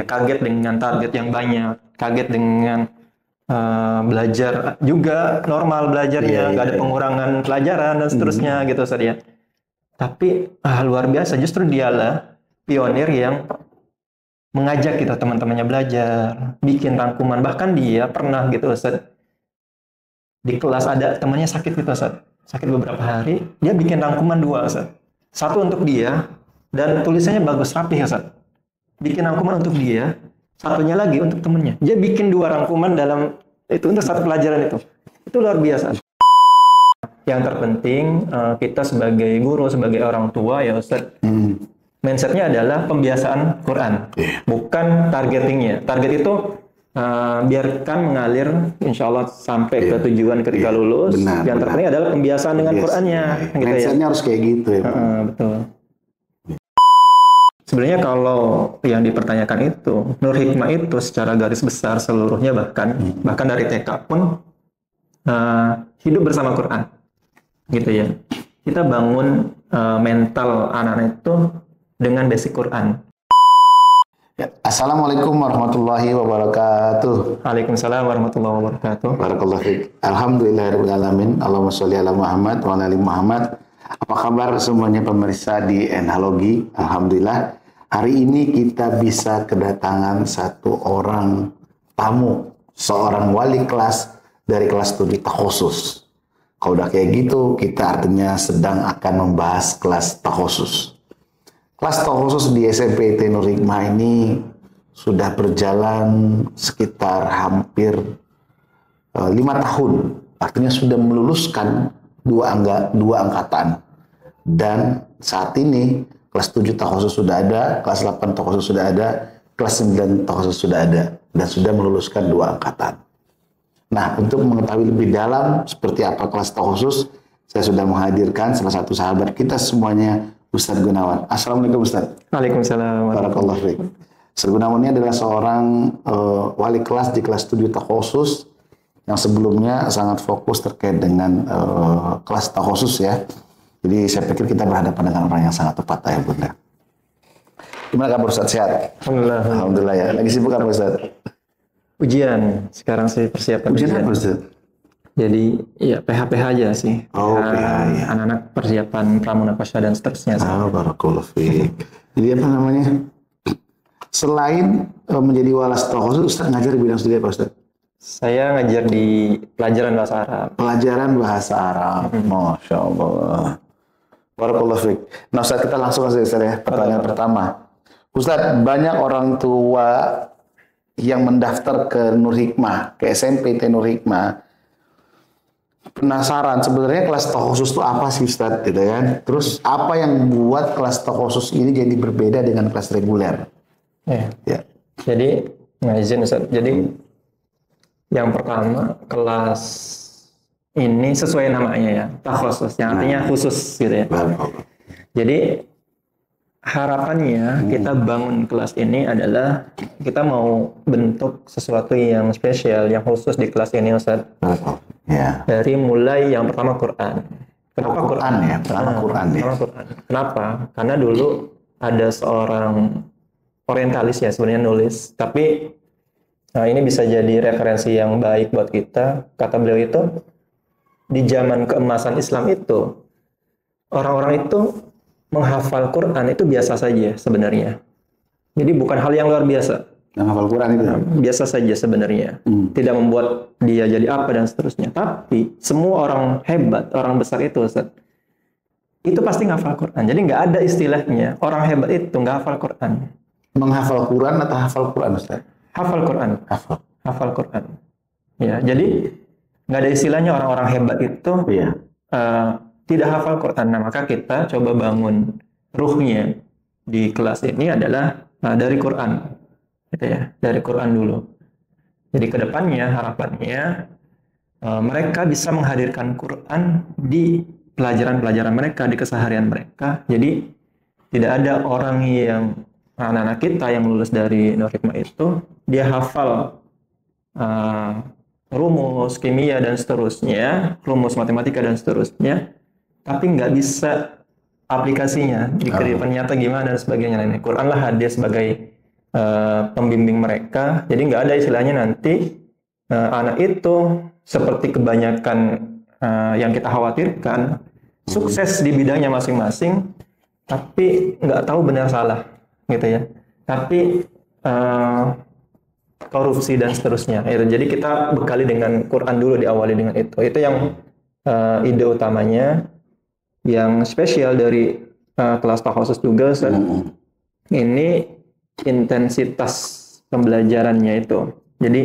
kaget dengan target yang banyak, kaget dengan belajar juga normal belajarnya, nggak ada pengurangan pelajaran dan seterusnya gitu Ustaz ya. Tapi luar biasa, justru dialah pionir yang mengajak kita teman-temannya belajar, bikin rangkuman. Bahkan dia pernah gitu Ustaz, di kelas ada temannya sakit gitu Ustaz, sakit beberapa hari, dia bikin rangkuman 2 Ustaz. Satu untuk dia dan tulisannya bagus rapi Ustaz. Bikin rangkuman untuk dia, satunya lagi untuk temannya. Dia bikin 2 rangkuman dalam itu untuk satu pelajaran itu. Itu luar biasa. Yang terpenting kita sebagai guru, sebagai orang tua ya Ustaz, mindsetnya adalah pembiasaan Quran, bukan targetingnya. Target itu biarkan mengalir, insya Allah sampai ke tujuan ketika lulus. Yang terpenting adalah pembiasaan dengan Qurannya. Gitu mindsetnya harus kayak gitu ya. Betul. Sebenarnya kalau yang dipertanyakan itu, Nur Hikmah itu secara garis besar seluruhnya bahkan dari TK pun hidup bersama Quran. Gitu ya. Kita bangun mental anak-anak itu dengan basic Quran. Ya. Assalamualaikum warahmatullahi wabarakatuh. Waalaikumsalam warahmatullahi wabarakatuh. Barakallahu fiik. Alhamdulillahirabbil alamin. Allahumma sholli ala Muhammad wa ala ali Muhammad. Apa kabar semuanya pemirsa di Enhalogi? Alhamdulillah. Hari ini kita bisa kedatangan satu orang tamu, seorang wali kelas dari kelas studi takhusus. Kalau udah kayak gitu, kita artinya sedang akan membahas kelas takhusus. Kelas takhusus di SMP Nur Hikmah ini sudah berjalan sekitar hampir 5 tahun. Artinya sudah meluluskan dua angkatan. Dan saat ini kelas 7 takhusus sudah ada, kelas 8 takhusus sudah ada, kelas 9 takhusus sudah ada, dan sudah meluluskan 2 angkatan. Nah, untuk mengetahui lebih dalam seperti apa kelas takhusus, saya sudah menghadirkan salah satu sahabat kita semuanya, Ustadz Gunawan. Assalamualaikum Ustadz. Waalaikumsalam. Barakallahu fiik. Ustadz Gunawan ini adalah seorang wali kelas di kelas 7 takhusus yang sebelumnya sangat fokus terkait dengan kelas takhusus ya. Jadi saya pikir kita berhadapan dengan orang yang sangat tepat ya Bunda. Gimana kabar Ustadz, sehat? Alhamdulillah. Alhamdulillah ya. Lagi sibuk apa Ustadz? Ujian. Sekarang saya persiapkan Ujian apa Ustadz? Jadi ya PH aja sih. Oh, PH ya. Anak-anak persiapan pramunakasya dan seterusnya. Barakallahu fiik. Jadi apa namanya? Selain menjadi walas takhusus, Ustadz ngajar di bidang studi apa Ustadz? Saya ngajar di pelajaran bahasa Arab. Pelajaran bahasa Arab. Masya Allah. Barakallahu fiik. Nah Ustadz, kita langsung saja Ustadz ya. Pertanyaan pertama. Ustadz, banyak orang tua yang mendaftar ke Nur Hikmah, ke SMP Nur Hikmah, penasaran sebenarnya kelas takhusus itu apa sih Ustadz, gitu kan? Terus apa yang buat kelas takhusus ini jadi berbeda dengan kelas reguler? Ya. Jadi izin Ustadz. Jadi yang pertama, kelas ini sesuai namanya ya, takhusus, yang artinya khusus gitu ya. Jadi harapannya kita bangun kelas ini adalah kita mau bentuk sesuatu yang spesial, yang khusus di kelas ini Ustaz. Ya. Dari mulai yang pertama Quran. Kenapa Quran ya? Pertama Quran ya. Quran. Kenapa? Karena dulu ada seorang orientalis ya sebenarnya nulis, tapi ini bisa jadi referensi yang baik buat kita. Kata beliau itu, di zaman keemasan Islam itu, orang-orang itu menghafal Quran itu biasa saja sebenarnya. Jadi bukan hal yang luar biasa. Menghafal Quran itu? Biasa saja sebenarnya. Tidak membuat dia jadi apa dan seterusnya. Tapi semua orang hebat, orang besar itu Ustaz, itu pasti menghafal Quran. Jadi nggak ada istilahnya orang hebat itu nggak hafal Quran. Menghafal Quran atau hafal Quran Ustaz? Hafal Quran. Hafal Quran. Ya, jadi nggak ada istilahnya orang-orang hebat itu tidak hafal Quran. Nah, maka kita coba bangun ruhnya di kelas ini adalah dari Quran, gitu ya, dari Quran dulu. Jadi kedepannya harapannya mereka bisa menghadirkan Quran di pelajaran-pelajaran mereka, di keseharian mereka. Jadi tidak ada orang yang anak-anak kita yang lulus dari Nur Hikmah itu dia hafal rumus kimia dan seterusnya, rumus matematika dan seterusnya, tapi nggak bisa aplikasinya di kehidupan nyata gimana dan sebagainya. Ini Quran lah hadir sebagai pembimbing mereka. Jadi nggak ada istilahnya nanti anak itu seperti kebanyakan yang kita khawatirkan, sukses di bidangnya masing-masing, tapi nggak tahu benar salah, gitu ya. Tapi korupsi dan seterusnya. Jadi kita bekali dengan Quran dulu, diawali dengan itu. Itu yang ide utamanya, yang spesial dari kelas khusus juga, Ustaz. Ini intensitas pembelajarannya itu. Jadi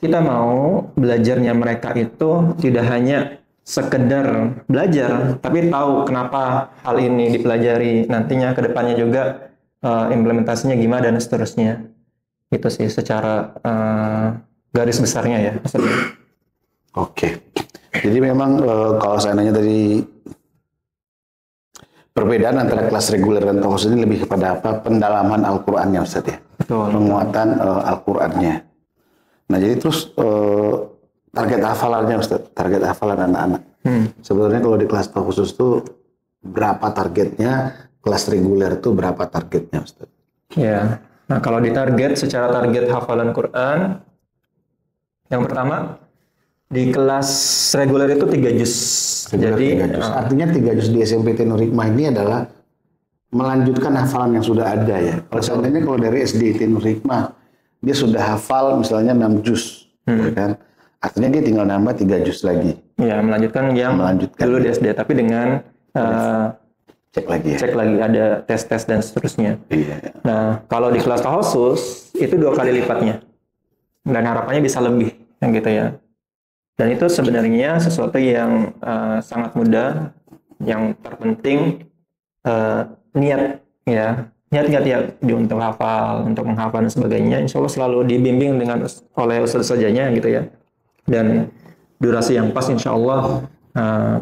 kita mau belajarnya mereka itu tidak hanya sekedar belajar, tapi tahu kenapa hal ini dipelajari, nantinya ke depannya juga implementasinya gimana dan seterusnya. Itu sih secara garis besarnya ya. Oke. Jadi memang kalau saya nanya tadi, perbedaan antara kelas reguler dan khusus ini lebih kepada apa? Pendalaman Al-Qur'annya, Ustaz ya. Betul. Penguatan Al-Qur'annya. Nah, jadi terus target hafalannya, Ustaz, target hafalan anak-anak. Sebenarnya kalau di kelas khusus tuh berapa targetnya, kelas reguler tuh berapa targetnya, Ustaz? Ya. Nah, kalau di secara target hafalan Quran, yang pertama di kelas reguler itu 3 juz. Jadi 3 juz. Artinya 3 juz di SMP Nur Hikmah ini adalah melanjutkan hafalan yang sudah ada ya. Kalau seandainya kalau dari SD Nur Hikmah dia sudah hafal misalnya 6 juz, ya kan? Artinya dia tinggal nambah 3 juz lagi. Ya, melanjutkan yang dulu di SD, tapi dengan cek lagi ada tes-tes dan seterusnya. Iya. Nah, kalau di kelas khusus itu 2 kali lipatnya, dan harapannya bisa lebih, yang gitu ya. Dan itu sebenarnya sesuatu yang sangat mudah. Yang terpenting niat ya. Niat-niat ya untuk hafal, untuk menghafal dan sebagainya, insya Allah selalu dibimbing oleh ustadz sajanya gitu ya. Dan durasi yang pas insya Allah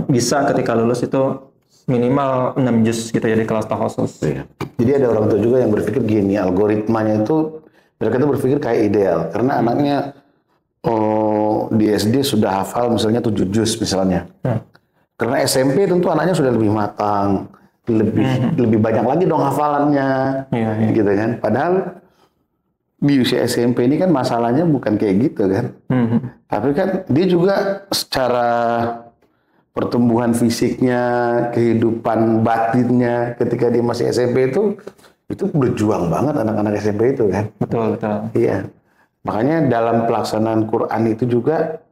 bisa ketika lulus itu minimal 6 juz gitu ya di kelas khusus. Iya. Jadi ada orang tua juga yang berpikir gini, algoritmanya itu mereka tuh berpikir kayak ideal karena anaknya di SD sudah hafal misalnya 7 juz misalnya. Karena SMP tentu anaknya sudah lebih matang, lebih banyak lagi dong hafalannya, gitu kan. Padahal di usia SMP ini kan masalahnya bukan kayak gitu kan. Tapi kan dia juga secara pertumbuhan fisiknya, kehidupan batinnya ketika dia masih SMP itu berjuang banget anak-anak SMP itu kan. Betul. Iya. Makanya dalam pelaksanaan Quran itu juga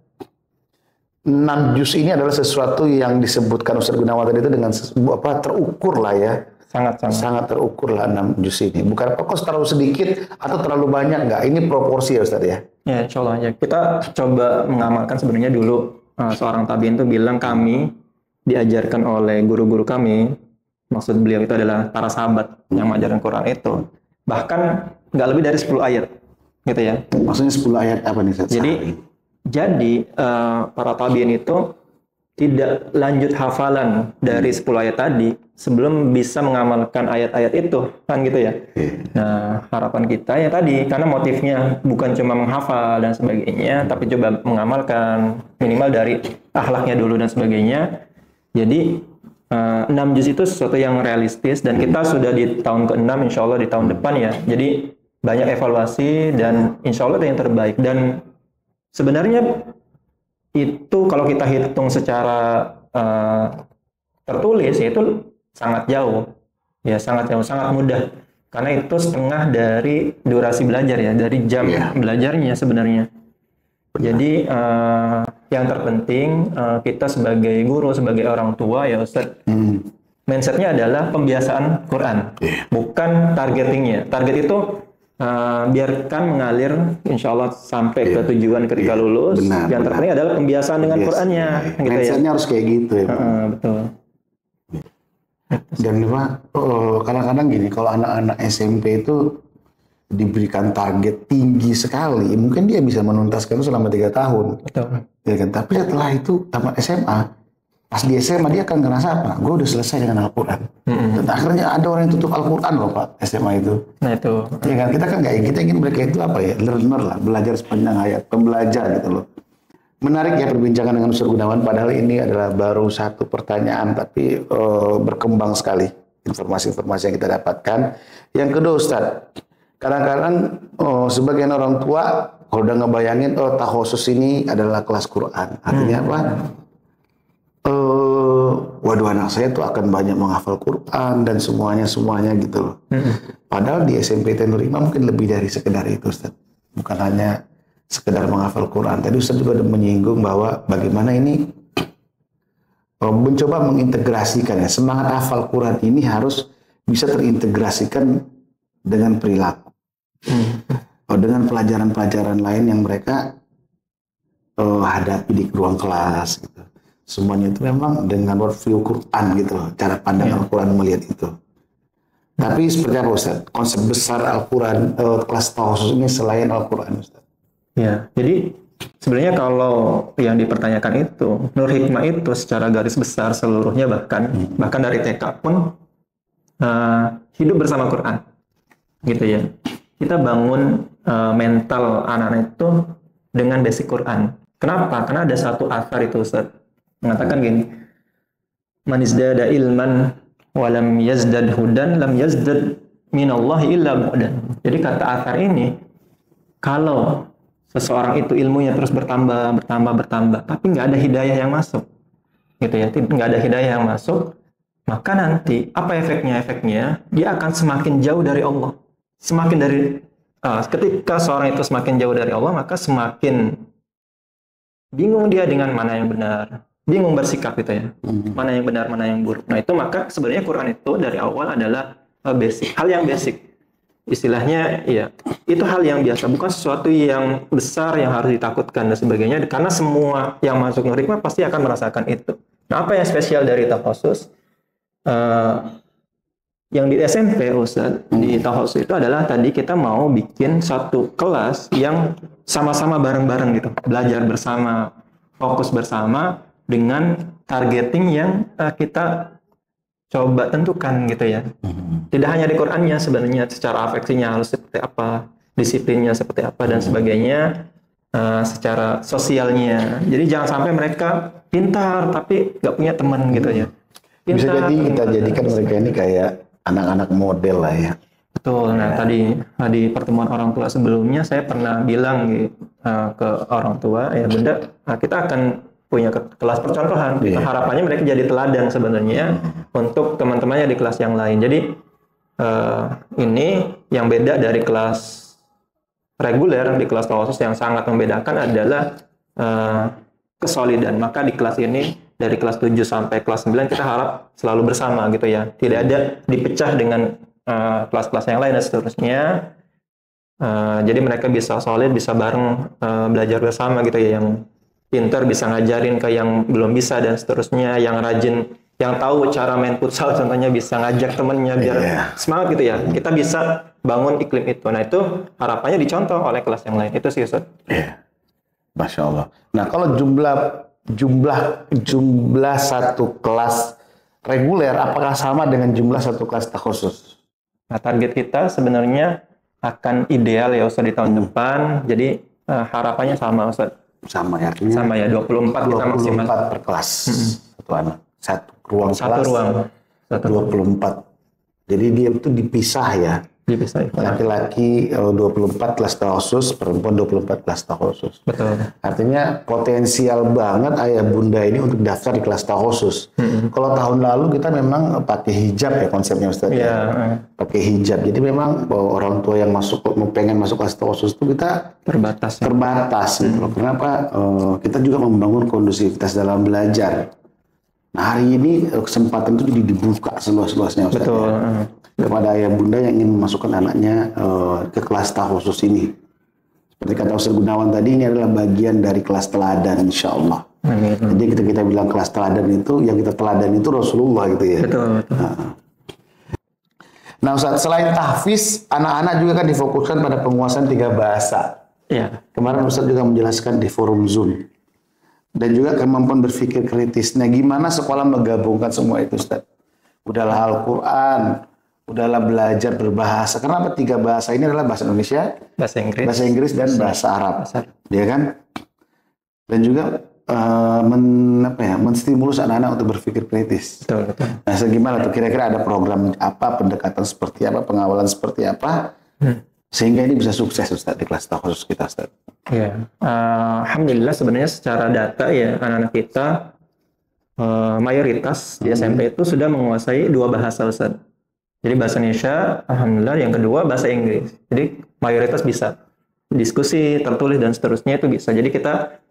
6 juz ini adalah sesuatu yang disebutkan Ustaz Gunawan tadi itu dengan terukur lah ya. Sangat terukur lah 6 juz ini. Bukan kok terlalu sedikit atau terlalu banyak, enggak. Ini proporsi ya Ustaz ya. Ya, insya Allah ya. Kita coba mengamalkan sebenarnya dulu seorang tabiin itu bilang kami diajarkan oleh guru-guru kami. Maksud beliau itu adalah para sahabat yang mengajarkan Quran itu. Bahkan nggak lebih dari 10 ayat. Gitu ya. Maksudnya 10 ayat apa nih Ustaz? Jadi para tabiin itu tidak lanjut hafalan dari 10 ayat tadi sebelum bisa mengamalkan ayat-ayat itu, kan gitu ya. Nah, harapan kita ya tadi, karena motifnya bukan cuma menghafal dan sebagainya, tapi coba mengamalkan minimal dari akhlaknya dulu dan sebagainya. Jadi 6 juz itu sesuatu yang realistis dan kita sudah di tahun ke-6 insya Allah di tahun depan ya. Jadi banyak evaluasi dan insya Allah itu yang terbaik. Dan sebenarnya itu kalau kita hitung secara tertulis itu sangat jauh, ya sangat mudah. Karena itu setengah dari durasi belajar ya, dari jam belajarnya sebenarnya. Jadi yang terpenting kita sebagai guru, sebagai orang tua ya Ustaz, mindsetnya adalah pembiasaan Quran, bukan targetingnya. Target itu biarkan mengalir insya Allah sampai ke tujuan ketika lulus. Yang terpenting adalah pembiasaan dengan Qurannya. Gitu mindsetnya harus kayak gitu ya. Betul. Dan kadang-kadang gini, kalau anak-anak SMP itu diberikan target tinggi sekali, mungkin dia bisa menuntaskan itu selama 3 tahun. Betul. Ya kan? Tapi setelah itu tamat SMA, pas di SMA dia akan ngerasa apa? Gue udah selesai dengan Al-Quran. Dan akhirnya ada orang yang tutup Al-Quran loh Pak, SMA itu. Nah itu. Ya kan? Kita kan kita ingin mereka itu apa ya? Learner lah, belajar sepanjang hayat, pembelajar gitu loh. Menarik ya perbincangan dengan Ustaz Gunawan, padahal ini adalah baru satu pertanyaan, tapi berkembang sekali informasi-informasi yang kita dapatkan, Yang kedua Ustadz, kadang-kadang sebagian orang tua kalau udah ngebayangin takhusus ini adalah kelas Quran. Artinya apa? Waduh anak saya tuh akan banyak menghafal Quran dan semuanya gitu loh. Padahal di SMP Tenurima mungkin lebih dari sekedar itu Ustaz. Bukan hanya sekedar menghafal Quran. Tadi Ustaz juga udah menyinggung bahwa bagaimana ini mencoba mengintegrasikan ya. Semangat hafal Quran ini harus bisa terintegrasikan dengan perilaku. Dengan pelajaran-pelajaran lain yang mereka hadapi di ruang kelas gitu. Semuanya itu memang dengan worldview Quran gitu loh, cara pandang Al-Quran melihat itu. Tapi seperti apa Ustaz? Konsep besar Al-Quran, kelas takhusus ini selain Al-Quran Ustaz? Ya, jadi sebenarnya kalau yang dipertanyakan itu, Nur Hikmah itu secara garis besar seluruhnya bahkan dari TK pun hidup bersama Quran, gitu ya. Kita bangun mental anak-anak itu dengan basic Quran. Kenapa? Karena ada satu asar itu Ustaz, mengatakan gini, man izdada ilman walam yazdad hudan lam yazdad minallahi illa bu'dan. Jadi kata asar ini, kalau seseorang itu ilmunya terus bertambah, tapi nggak ada hidayah yang masuk, gitu ya, nggak ada hidayah yang masuk, maka nanti apa efeknya? Efeknya dia akan semakin jauh dari Allah. Ketika seorang itu semakin jauh dari Allah, maka semakin bingung dia dengan mana yang benar, bingung bersikap gitu ya, mana yang benar, mana yang buruk. Nah itu maka sebenarnya Quran itu dari awal adalah hal yang basic. Istilahnya ya, itu hal yang biasa, bukan sesuatu yang besar yang harus ditakutkan dan sebagainya, karena semua yang masuk Nur Hikmah pasti akan merasakan itu. Nah apa yang spesial dari takhusus? Yang di SMP Ustaz, di takhusus itu adalah tadi kita mau bikin satu kelas yang sama-sama bareng-bareng gitu, belajar bersama, fokus bersama dengan targeting yang kita coba tentukan gitu ya. Tidak hanya di Qur'annya sebenarnya, secara afeksinya harus seperti apa, disiplinnya seperti apa dan sebagainya, secara sosialnya. Jadi jangan sampai mereka pintar tapi nggak punya teman gitu ya. Pintar, bisa jadi kita jadikan mereka ini kayak anak-anak model lah ya. Betul. Nah tadi di pertemuan orang tua sebelumnya saya pernah bilang ke orang tua, ya Bunda, kita akan punya kelas percontohan. Harapannya mereka jadi teladan sebenarnya untuk teman-temannya di kelas yang lain. Jadi ini yang beda dari kelas reguler. Di kelas takhusus yang sangat membedakan adalah kesolidan. Maka di kelas ini dari kelas 7 sampai kelas 9 kita harap selalu bersama gitu ya. Tidak ada dipecah dengan kelas-kelas yang lain dan seterusnya. Jadi mereka bisa solid, bisa bareng belajar bersama gitu ya. Yang pintar bisa ngajarin ke yang belum bisa dan seterusnya. Yang rajin, yang tahu cara main futsal contohnya bisa ngajak temennya biar semangat gitu ya. Kita bisa bangun iklim itu. Nah itu harapannya dicontoh oleh kelas yang lain. Itu sih Ustaz. Masya Allah. Nah kalau jumlah satu kelas reguler apakah sama dengan jumlah satu kelas takhusus? Nah target kita sebenarnya akan ideal ya Ustaz di tahun depan. Jadi harapannya sama Ustaz. Sama ya, artinya sama ya 24 kita maksimal 24 per kelas. Satu anak, satu ruang satu kelas. Ruang. 24. Jadi dia itu dipisah ya. Dipisah. Laki-laki 24 kelas takhusus, perempuan 24 kelas takhusus. Betul. Artinya potensial banget ayah bunda ini untuk daftar di kelas takhusus. Kalau tahun lalu kita memang pakai hijab ya konsepnya Ustaz. Pakai hijab. Jadi memang orang tua yang pengen masuk kelas takhusus itu kita terbatas. Gitu. Kenapa? Kita juga membangun kondusivitas dalam belajar. Nah, hari ini kesempatan itu jadi dibuka seluas-luasnya Ustaz. Betul. Kepada ayah bunda yang ingin memasukkan anaknya ke kelas takhusus ini. Seperti kata Ustaz Gunawan tadi, ini adalah bagian dari kelas teladan insya Allah. Jadi kita bilang kelas teladan itu, yang kita teladan itu Rasulullah gitu ya. Betul. Nah Ustaz, selain tahfiz, anak-anak juga kan difokuskan pada penguasaan 3 bahasa. Iya. Kemarin Ustaz juga menjelaskan di forum Zoom. Dan juga kemampuan berpikir kritis. Nah gimana sekolah menggabungkan semua itu Ustaz? Udahlah Al-Quran, udahlah belajar berbahasa. Kenapa 3 bahasa ini adalah bahasa Indonesia, bahasa Inggris dan bahasa Arab. Ya kan? Dan juga menstimulus anak-anak untuk berpikir kritis. Betul, betul. Nah, segimana tuh kira-kira ada program apa, pendekatan seperti apa, pengawalan seperti apa, sehingga ini bisa sukses Ustaz di kelas khusus kita Ustaz? Ya, alhamdulillah sebenarnya secara data ya anak-anak kita mayoritas di SMP itu sudah menguasai 2 bahasa Ustaz. Jadi bahasa Indonesia, alhamdulillah, yang kedua bahasa Inggris. Jadi mayoritas bisa diskusi, tertulis dan seterusnya itu bisa. Jadi kita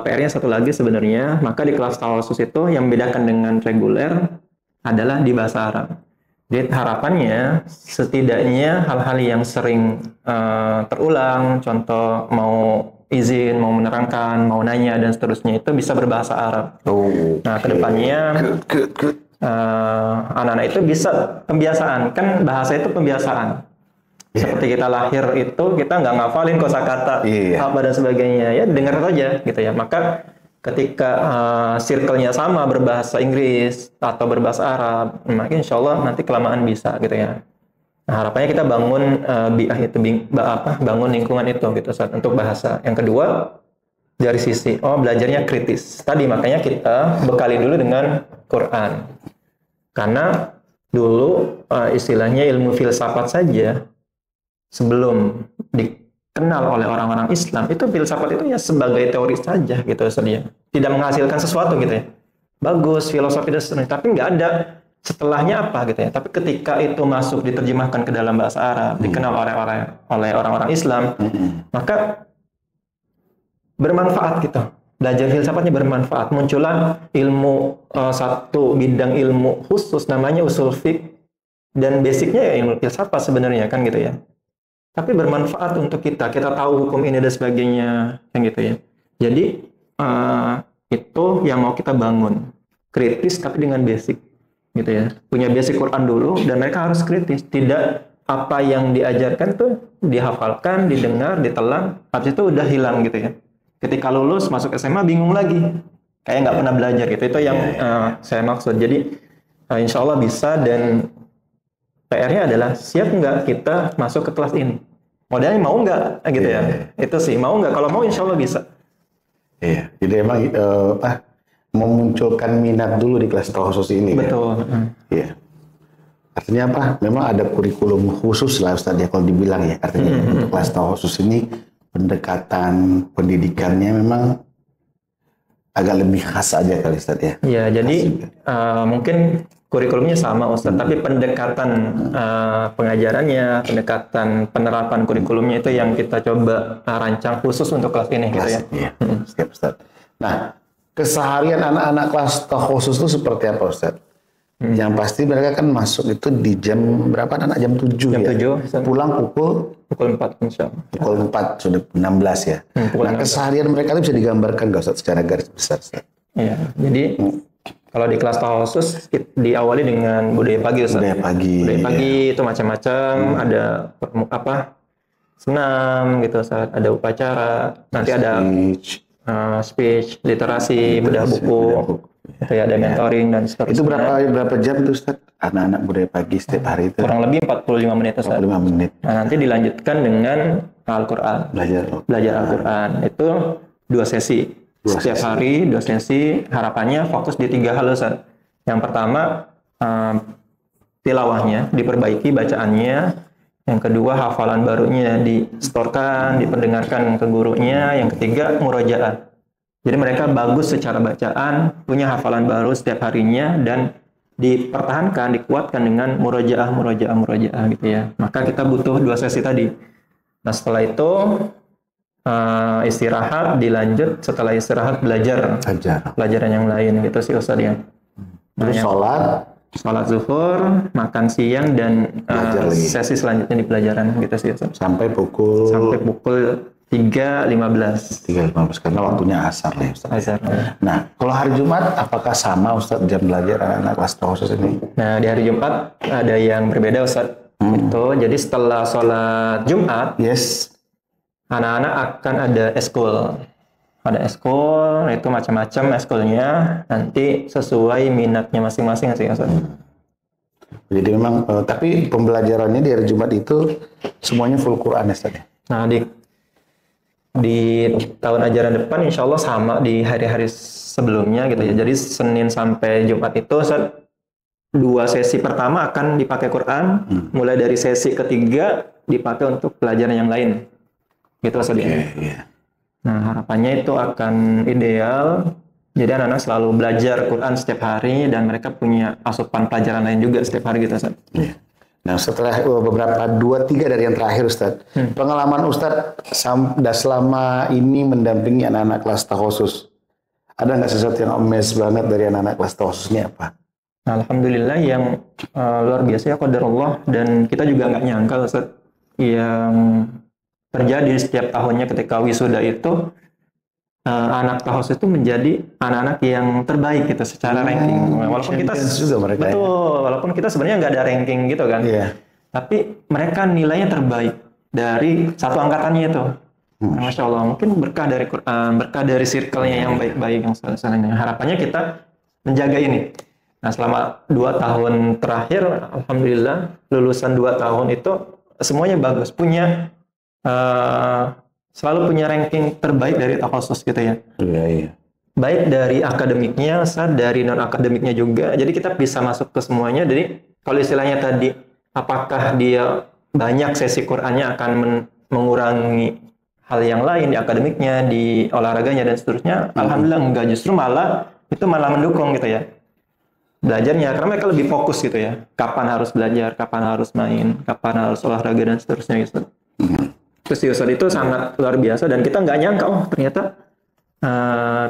PR-nya satu lagi sebenarnya, maka di kelas khusus itu yang membedakan dengan reguler adalah di bahasa Arab. Jadi harapannya setidaknya hal-hal yang sering terulang, contoh mau izin, mau menerangkan, mau nanya dan seterusnya itu bisa berbahasa Arab. Nah, kedepannya anak-anak itu bisa pembiasaan, kan bahasa itu pembiasaan. Seperti kita lahir itu kita nggak ngafalin kosakata apa dan sebagainya, ya dengar saja gitu ya. Maka ketika circle-nya sama berbahasa Inggris atau berbahasa Arab, maka insya Allah nanti kelamaan bisa gitu ya. Nah, harapannya kita bangun bangun lingkungan itu gitu Ustaz, untuk bahasa. Yang kedua dari sisi belajarnya kritis. Tadi makanya kita bekali dulu dengan Quran. Karena dulu istilahnya ilmu filsafat saja sebelum dikenal oleh orang-orang Islam, itu filsafat itu ya sebagai teori saja gitu saja, tidak menghasilkan sesuatu gitu ya. Bagus filosofi dan sebagainya, tapi nggak ada setelahnya apa gitu ya. Tapi ketika itu masuk diterjemahkan ke dalam bahasa Arab, dikenal oleh orang-orang Islam, maka bermanfaat gitu. Belajar filsafatnya bermanfaat. Muncullah ilmu satu bidang ilmu khusus namanya usul fiqh, dan basicnya ya ilmu filsafat sebenarnya kan gitu ya. Tapi bermanfaat untuk kita tahu hukum ini dan sebagainya, kan gitu ya. Jadi itu yang mau kita bangun, kritis tapi dengan basic, gitu ya. Punya basic Quran dulu dan mereka harus kritis, tidak apa yang diajarkan tuh dihafalkan, didengar, ditelan, habis itu udah hilang gitu ya. Ketika lulus masuk SMA bingung lagi, kayak nggak pernah belajar gitu. Itu yang saya maksud. Jadi insya Allah bisa, dan PR-nya adalah siap nggak kita masuk ke kelas ini? Modalnya mau nggak gitu ya? Itu sih, mau nggak? Kalau mau insya Allah bisa. Iya, jadi emang memunculkan minat dulu di kelas khusus ini. Betul. Iya. Artinya apa? Memang ada kurikulum khusus lah Ustaz ya kalau dibilang ya. Artinya untuk kelas khusus ini pendekatan pendidikannya memang agak lebih khas aja kali Ustaz ya. Iya, jadi mungkin kurikulumnya sama Ustaz, tapi pendekatan pengajarannya, pendekatan penerapan kurikulumnya itu yang kita coba rancang khusus untuk kelas ini gitu ya. Iya, siap Ustaz. Nah, keseharian anak-anak kelas khusus itu seperti apa Ustaz? Yang pasti mereka kan masuk itu di jam berapa anak? Jam 7 jam ya? 7. Pulang pukul 4 insya Allah. Pukul 4, sudah 16 ya. Nah, keseharian mereka itu bisa digambarkan nggak Ustaz secara garis besar Ustaz? Iya, jadi kalau di kelas khusus diawali dengan budaya pagi Ustaz. Budaya pagi. Budaya pagi itu macam-macam, ada senam gitu Ustaz, ada upacara, nanti ada speech, literasi, bedah buku. Itu ya, ada mentoring dan seterusnya. Itu berapa jam tuh Ustaz? Anak-anak budaya pagi setiap hari itu? Kurang lebih 45 menit Ustaz. 45 menit. Nah, nanti dilanjutkan dengan Al-Quran. Belajar Al-Quran. Itu 2 sesi. Setiap hari 2 sesi. Harapannya fokus di 3 hal Ustaz. Yang pertama, tilawahnya diperbaiki bacaannya. Yang kedua, hafalan barunya distorkan, diperdengarkan ke gurunya. Yang ketiga, murojaah. Jadi mereka bagus secara bacaan, punya hafalan baru setiap harinya, dan dipertahankan, dikuatkan dengan murojaah gitu ya. Maka kita butuh 2 sesi tadi. Nah, setelah itu istirahat, dilanjut setelah istirahat belajar. Pelajaran yang lain gitu sih Ustaz ya. Terus sholat zuhur, makan siang, dan sesi selanjutnya di pelajaran gitu sih Ustaz. Sampai pukul 3.15 karena waktunya asar ya Ustaz. Asar. Nah, kalau hari Jumat apakah sama Ustaz jam belajar anak-anak kelas khusus ini? Nah, di hari Jumat ada yang berbeda Ustaz. Itu jadi setelah sholat Jumat, anak-anak akan ada eskul. Ada eskul, itu macam-macam eskulnya, nanti sesuai minatnya masing-masing sih Ustaz. Jadi memang tapi pembelajarannya di hari Jumat itu semuanya full Quran Ustaz. Nah, di tahun ajaran depan insya Allah sama di hari-hari sebelumnya gitu ya. Jadi Senin sampai Jumat itu dua sesi pertama akan dipakai Quran, mulai dari sesi ketiga dipakai untuk pelajaran yang lain. Gitu Ustaz. Nah, harapannya itu akan ideal. Jadi anak-anak selalu belajar Quran setiap hari dan mereka punya asupan pelajaran lain juga setiap hari gitu Ustaz. Nah, setelah beberapa 2-3 dari yang terakhir Ustadz, pengalaman Ustadz selama ini mendampingi anak-anak kelas takhusus, ada nggak sesuatu yang amaze banget dari anak-anak kelas takhususnya apa? Nah, alhamdulillah yang luar biasa ya qadarullah, dan kita juga nggak nyangka Ustadz, yang terjadi setiap tahunnya ketika wisuda itu anak takhusus itu menjadi anak-anak yang terbaik gitu secara ranking. Walaupun kita juga mereka, walaupun kita sebenarnya nggak ada ranking gitu kan, tapi mereka nilainya terbaik dari satu angkatannya itu. Masya Allah, mungkin berkah dari Quran, berkah dari circle-nya yang baik-baik yang selalu. Harapannya kita menjaga ini. Nah, selama 2 tahun terakhir, alhamdulillah lulusan 2 tahun itu semuanya bagus, selalu punya ranking terbaik dari takhusus gitu ya. Baik dari akademiknya, dari non akademiknya juga. Jadi kita bisa masuk ke semuanya. Jadi kalau istilahnya tadi, apakah dia banyak sesi Qur'annya akan mengurangi hal yang lain di akademiknya, di olahraganya dan seterusnya? Alhamdulillah enggak, justru malah mendukung gitu ya. Belajarnya karena mereka lebih fokus gitu ya. Kapan harus belajar, kapan harus main, kapan harus olahraga dan seterusnya gitu. Terus Ustadz itu sangat luar biasa dan kita nggak nyangka, oh ternyata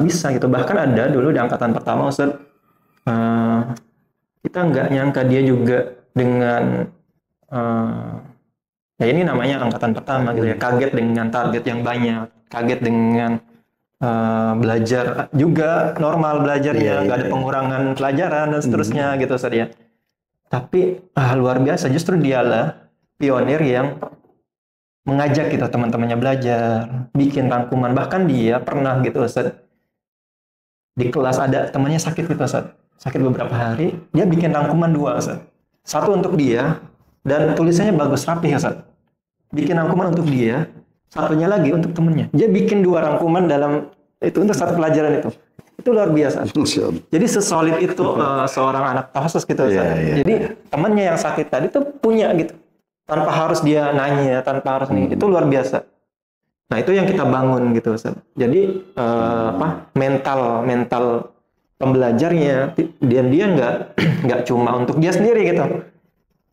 bisa gitu. Bahkan ada dulu di angkatan pertama Ustadz, kita nggak nyangka dia juga dengan ya ini namanya angkatan pertama gitu ya, kaget dengan target yang banyak, kaget dengan belajar juga normal belajarnya, nggak ada pengurangan pelajaran dan seterusnya gitu Ustadz ya. Tapi luar biasa, justru dialah pionir yang mengajak gitu teman-temannya belajar, bikin rangkuman. Bahkan dia pernah gitu Ustaz, di kelas ada temannya sakit gitu Ustaz, sakit beberapa hari, dia bikin rangkuman 2 Ustaz. Satu untuk dia dan tulisannya bagus rapi Ustaz. Bikin rangkuman untuk dia, satunya lagi untuk temannya. Dia bikin 2 rangkuman dalam itu untuk satu pelajaran itu. Itu luar biasa. Jadi sesolid itu seorang anak takhusus gitu Ustaz. Jadi temannya yang sakit tadi tuh punya gitu. Tanpa harus dia nanya, tanpa harus nih, itu luar biasa. Nah, itu yang kita bangun gitu Ustaz. Jadi mental pembelajarnya dia nggak cuma untuk dia sendiri gitu,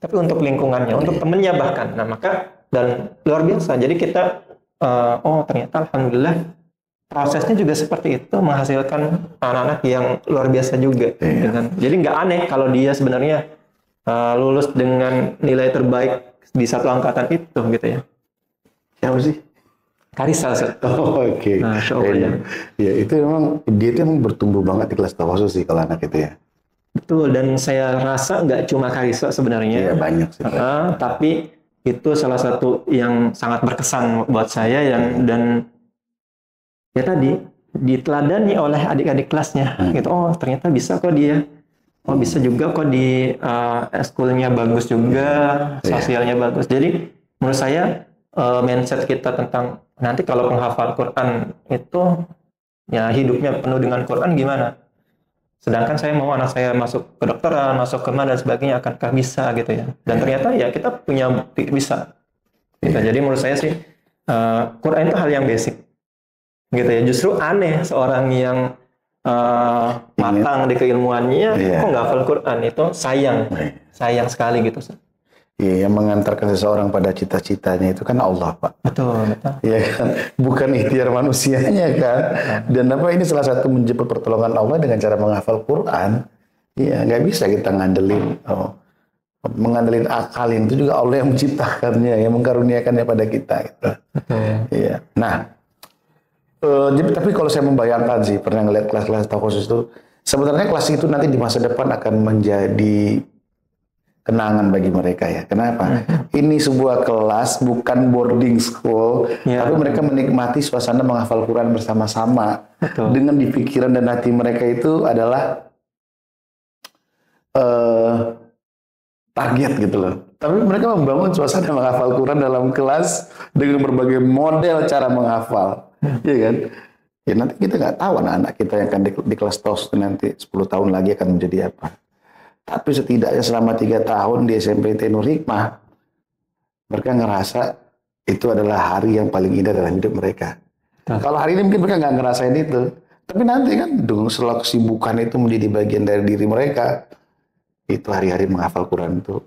tapi untuk lingkungannya, untuk temennya bahkan. Nah, maka dan luar biasa. Jadi kita ternyata alhamdulillah prosesnya juga seperti itu, menghasilkan anak-anak yang luar biasa juga. Jadi nggak aneh kalau dia sebenarnya lulus dengan nilai terbaik di satu angkatan itu gitu ya. Siapa sih? Karisa. Oke. Nah, ya itu dia itu emang bertumbuh banget di kelas takhusus sih kalau anak itu ya. Betul, dan saya rasa nggak cuma Karisa sebenarnya. Iya, banyak sih. Tapi itu salah satu yang sangat berkesan buat saya dan ya tadi diteladani oleh adik-adik kelasnya gitu. Oh, ternyata bisa kok dia. Oh, bisa juga kok di eskulnya bagus juga, sosialnya bagus. Jadi menurut saya mindset kita tentang nanti kalau penghafal Quran itu ya hidupnya penuh dengan Quran gimana? Sedangkan saya mau anak saya masuk ke kedokteran, masuk ke mana dan sebagainya, akankah bisa gitu ya? Dan ternyata ya kita punya bukti bisa. Gitu. Jadi menurut saya sih Quran itu hal yang basic. Gitu ya. Justru aneh seorang yang matang di keilmuannya kok nggak hafal Quran, itu sayang sekali gitu. Iya, yang mengantarkan seseorang pada cita-citanya itu kan Allah, Pak. Betul. Iya kan, bukan ikhtiar manusianya kan. Dan ini salah satu menjemput pertolongan Allah dengan cara menghafal Quran. Iya, nggak bisa kita ngandelin mengandelin akal, itu juga Allah yang menciptakannya, yang mengkaruniakannya pada kita. Gitu. Iya. Nah. Tapi kalau saya membayangkan sih, pernah ngeliat kelas-kelas takhusus itu, sebenarnya kelas itu nanti di masa depan akan menjadi kenangan bagi mereka ya. Kenapa? Ini sebuah kelas, bukan boarding school, tapi mereka menikmati suasana menghafal Quran bersama-sama. Dengan di pikiran dan hati mereka itu adalah target gitu loh. Tapi mereka membangun suasana menghafal Quran dalam kelas dengan berbagai model cara menghafal. Iya kan? Ya nanti kita nggak tahu anak-anak kita yang akan di kelas TOS nanti 10 tahun lagi akan menjadi apa. Tapi setidaknya selama 3 tahun di SMP Nur Hikmah, mereka ngerasa itu adalah hari yang paling indah dalam hidup mereka. Kalau hari ini mungkin mereka nggak ngerasain itu. Tapi nanti kan dengan setelah kesibukan itu menjadi bagian dari diri mereka. Itu hari-hari menghafal Quran itu.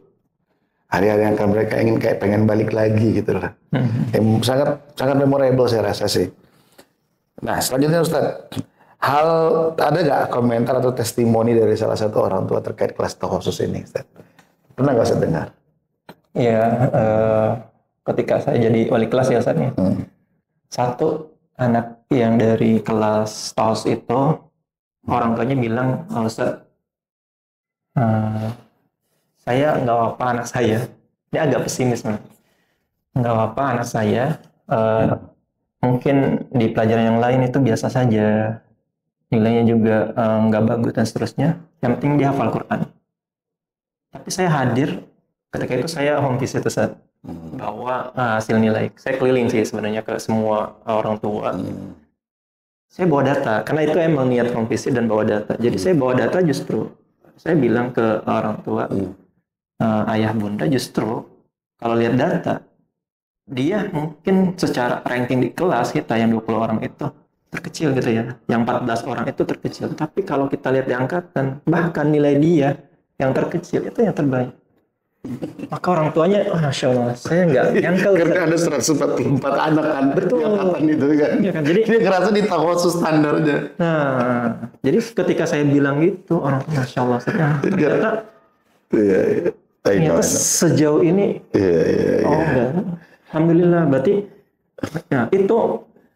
Hari-hari yang akan mereka ingin kayak pengen balik lagi gitu lah. Sangat sangat memorable saya rasa sih. Nah selanjutnya Ustaz, ada nggak komentar atau testimoni dari salah satu orang tua terkait kelas khusus ini Ustaz? Pernah nggak Ustaz dengar? Iya, ketika saya jadi wali kelas ya Ustaz nih. Satu anak yang dari kelas TOS itu orang tuanya bilang, Ustaz, saya nggak apa-apa anak saya. Ini agak pesimis nih. Nggak apa-apa anak saya. Mungkin di pelajaran yang lain itu biasa saja. Nilainya juga nggak bagus dan seterusnya. Yang penting dia hafal Quran. Tapi saya hadir ketika itu saya home visit Ustaz. Bawa hasil nilai. Saya keliling sih sebenarnya ke semua orang tua. Saya bawa data. Karena itu emang niat home visit dan bawa data. Jadi saya bawa data justru. Saya bilang ke orang tua, ayah bunda justru kalau lihat data, dia mungkin secara ranking di kelas kita yang 20 orang itu terkecil gitu ya. Yang 14 orang itu terkecil. Tapi kalau kita lihat di angkatan, bahkan nilai dia yang terkecil itu yang terbaik. Maka orang tuanya, Masya Allah, saya nggak nyangka. Karena ada 144 anak kan. Betul. Angkatan itu kan. Ya kan? Jadi dia ngerasa di khusus standarnya. Nah, jadi ketika saya bilang gitu, orang Masya Allah, ternyata ternyata sejauh ini, Alhamdulillah, berarti ya, itu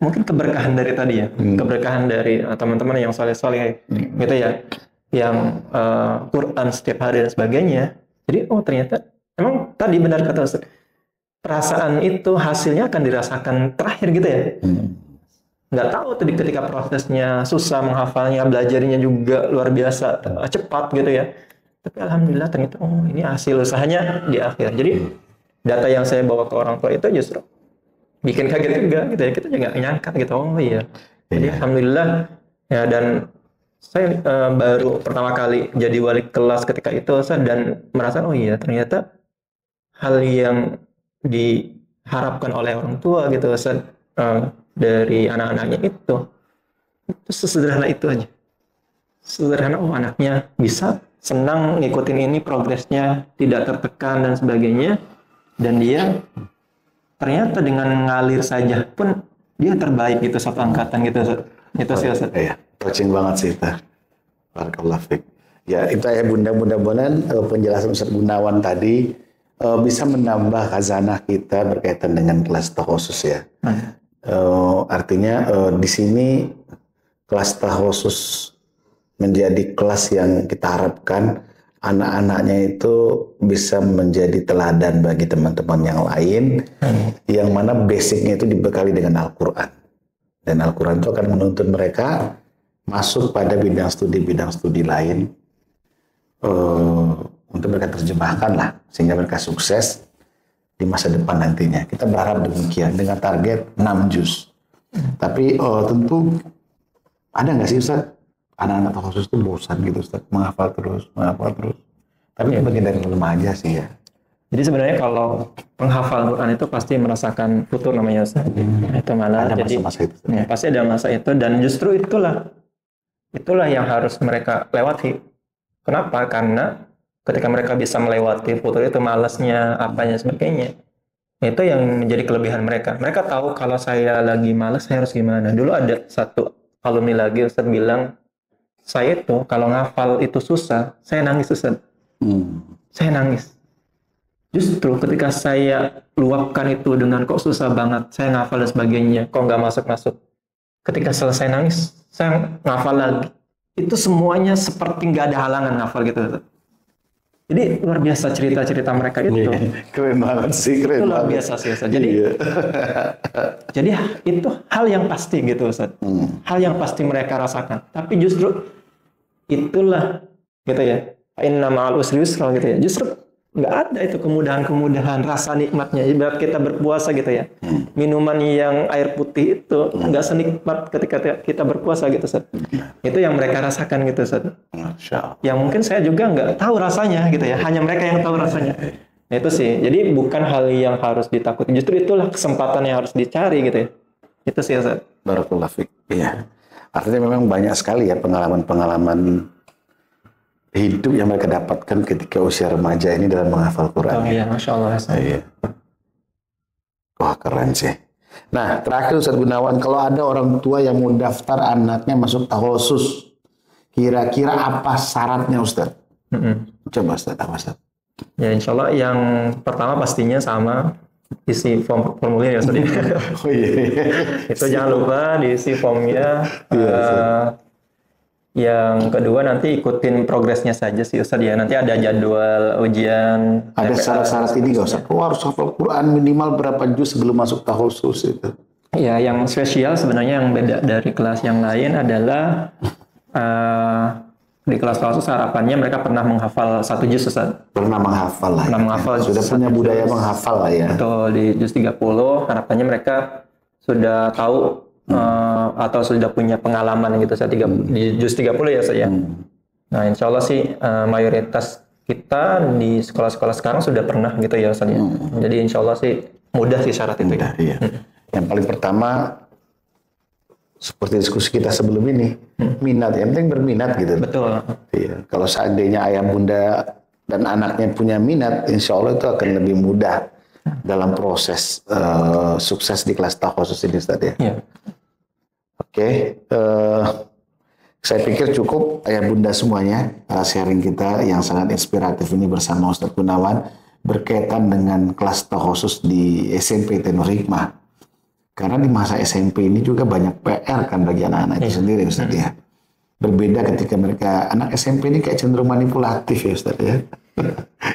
mungkin keberkahan dari tadi ya, keberkahan dari teman-teman yang soleh-soleh, gitu ya, yang Quran setiap hari dan sebagainya. Jadi, ternyata emang tadi benar kata Ustaz, perasaan itu hasilnya akan dirasakan terakhir gitu ya. Nggak tahu tadi ketika prosesnya susah menghafalnya, belajarnya juga luar biasa cepat gitu ya. Tapi alhamdulillah ternyata ini hasil usahanya di akhir. Jadi data yang saya bawa ke orang tua itu justru bikin kaget juga gitu ya. Kita juga nggak nyangka gitu. Jadi alhamdulillah ya, dan saya baru pertama kali jadi wali kelas ketika itu dan merasa ternyata hal yang diharapkan oleh orang tua gitu dari anak-anaknya itu sesederhana itu aja. Sederhana, anaknya bisa senang ngikutin ini, progresnya tidak tertekan dan sebagainya, dan dia ternyata dengan ngalir saja pun dia terbaik gitu satu angkatan gitu. Itu sih Ustaz. Iya, touching banget sih itu. Barakallahu fiik. Ya, itu ya mudah-mudahan penjelasan Ustaz Gunawan tadi bisa menambah khazanah kita berkaitan dengan kelas khusus ya. Artinya di sini kelas khusus menjadi kelas yang kita harapkan anak-anaknya itu bisa menjadi teladan bagi teman-teman yang lain, yang mana basicnya itu dibekali dengan Al-Quran. Dan Al-Quran itu akan menuntun mereka masuk pada bidang studi lain untuk mereka terjemahkan lah, sehingga mereka sukses di masa depan nantinya. Kita berharap demikian dengan target 6 juz. Tapi tentu ada nggak sih Ustaz anak-anak khusus itu bosan gitu Ustaz, menghafal terus. Tapi itu bagian dari remaja sih ya. Jadi sebenarnya kalau penghafal Quran itu pasti merasakan futur namanya Ustaz. Itu malah ada jadi masa-masa itu. Ya, pasti ada masa itu, dan justru itulah yang harus mereka lewati. Kenapa? Karena ketika mereka bisa melewati futur itu, malasnya, apanya sebagainya, itu yang menjadi kelebihan mereka. Mereka tahu kalau saya lagi malas saya harus gimana. Dulu ada satu alumni lagi Ustaz bilang, saya itu kalau ngafal itu susah, saya nangis Ustaz. Saya nangis. Justru ketika saya luapkan itu dengan kok susah banget, saya ngafal dan sebagainya, kok nggak masuk-masuk. Ketika selesai nangis, saya ngafal lagi. Itu semuanya seperti nggak ada halangan ngafal gitu. Jadi luar biasa cerita-cerita mereka itu. Keren banget sih, keren itu luar banget. biasa sih Ustaz. Jadi itu hal yang pasti gitu Ustaz. Hal yang pasti mereka rasakan. Tapi justru itulah gitu ya. Inna ma'al usri yusra gitu ya. Justru nggak ada itu kemudahan-kemudahan rasa nikmatnya. Ibarat kita berpuasa gitu ya. Minuman yang air putih itu nggak senikmat ketika kita berpuasa gitu, Ustaz. Itu yang mereka rasakan gitu, Ustaz. Masya Allah. Yang mungkin saya juga nggak tahu rasanya gitu ya. Hanya mereka yang tahu rasanya. Nah, itu sih. Jadi bukan hal yang harus ditakuti. Justru itulah kesempatan yang harus dicari gitu ya. Itu sih, Ustaz. Barakallahu fiik. Iya. Artinya memang banyak sekali ya pengalaman-pengalaman hidup yang mereka dapatkan ketika usia remaja ini dalam menghafal Quran. Oh iya, Masya Allah. Iya. Wah, keren sih. Nah, terakhir Ustaz Gunawan, kalau ada orang tua yang mau daftar anaknya masuk takhusus, kira-kira apa syaratnya Ustaz? Coba Ustaz, apa Ustaz? Ya, insya Allah yang pertama pastinya sama isi formulir ya, Ustaz. Oh iya. Itu jangan lupa diisi formnya. Yang kedua nanti ikutin progresnya saja sih, Ustaz ya. Nanti ada jadwal ujian. Ada syarat-syarat ini nggak Ustaz? Oh, harus hafal Quran minimal berapa juz sebelum masuk takhusus itu? Ya, yang spesial sebenarnya yang beda dari kelas yang lain adalah di kelas takhusus harapannya mereka pernah menghafal 1 juz, Ustaz. Pernah menghafal lah. Pernah menghafal. Sudah punya budaya menghafal lah ya. Betul, di juz 30 harapannya mereka sudah tahu atau sudah punya pengalaman gitu, Ustaz. Di juz 30 ya, Ustaz ya. Nah, insya Allah sih mayoritas kita di sekolah-sekolah sekarang sudah pernah gitu ya, Ustaz ya. Jadi insya Allah sih mudah sih syarat itu. Mudah, iya. Yang paling pertama seperti diskusi kita sebelum ini, minat. Yang penting berminat gitu. Betul. Iya. Kalau seandainya ayah bunda dan anaknya punya minat, insya Allah itu akan lebih mudah dalam proses sukses di kelas takhusus ini, Ustaz ya. Iya. Oke, saya pikir cukup ayah bunda semuanya sharing kita yang sangat inspiratif ini bersama Ustaz Gunawan berkaitan dengan kelas takhusus di SMP Tenur Hikmah. Karena di masa SMP ini juga banyak PR kan bagi anak-anak itu sendiri, Ustaz ya. Berbeda ketika mereka anak SMP ini kayak cenderung manipulatif ya, Ustaz ya.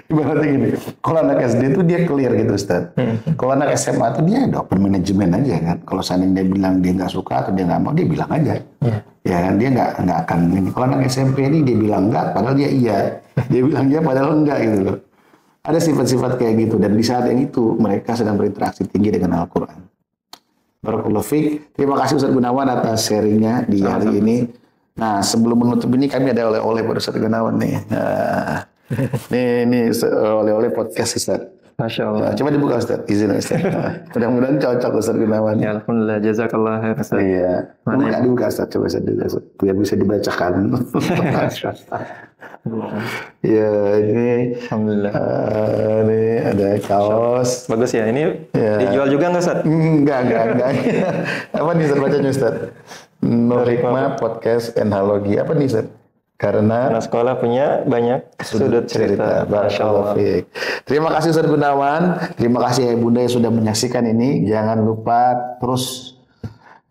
Ibaratnya gini, kalau anak SD itu dia clear gitu, Ustaz. Kalau anak SMA itu dia open manajemen aja kan. Kalau seandainya dia bilang dia nggak suka atau dia nggak mau, dia bilang aja. Ya kan, dia nggak akan ini. Kalau anak SMP ini dia bilang enggak, padahal dia iya. Dia bilang iya, padahal enggak gitu loh. Ada sifat-sifat kayak gitu, dan di saat yang itu mereka sedang berinteraksi tinggi dengan Al-Quran. Barakallahu fiik. Terima kasih Ustaz Gunawan atas sharingnya di hari ini. Nah, sebelum menutup ini kami ada oleh-oleh pada Ustaz Gunawan nih. Ini oleh-oleh podcast Ustaz. Masya Allah. Coba dibuka Ustaz, izin Ustaz. Mudah-mudahan cocok Ustaz Gunawan. Ya, alhamdulillah, jazakallah khair, Ustaz. Iya. Dibuka Ustaz, coba Ustaz dulu Ustaz. Biar bisa dibacakan. Ya, ini Alhamdulillah. Ini ada kaos. Bagus ya, ini dijual juga nggak, Ustaz? Enggak. Apa nih Ustaz bacanya Ustaz? Nur Hikmah Podcast Enhalogi. Apa nih Ustaz? Karena sekolah punya banyak sudut cerita. Barakallahu fiik. Terima kasih Ustaz Gunawan. Terima kasih ya Bunda yang sudah menyaksikan ini. Jangan lupa terus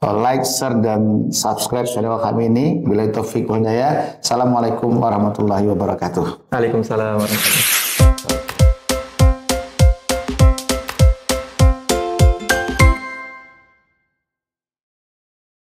like, share, dan subscribe channel kami ini. Billahi taufiq wal hidayah. Assalamualaikum warahmatullahi wabarakatuh. Waalaikumsalam warahmatullahi wabarakatuh.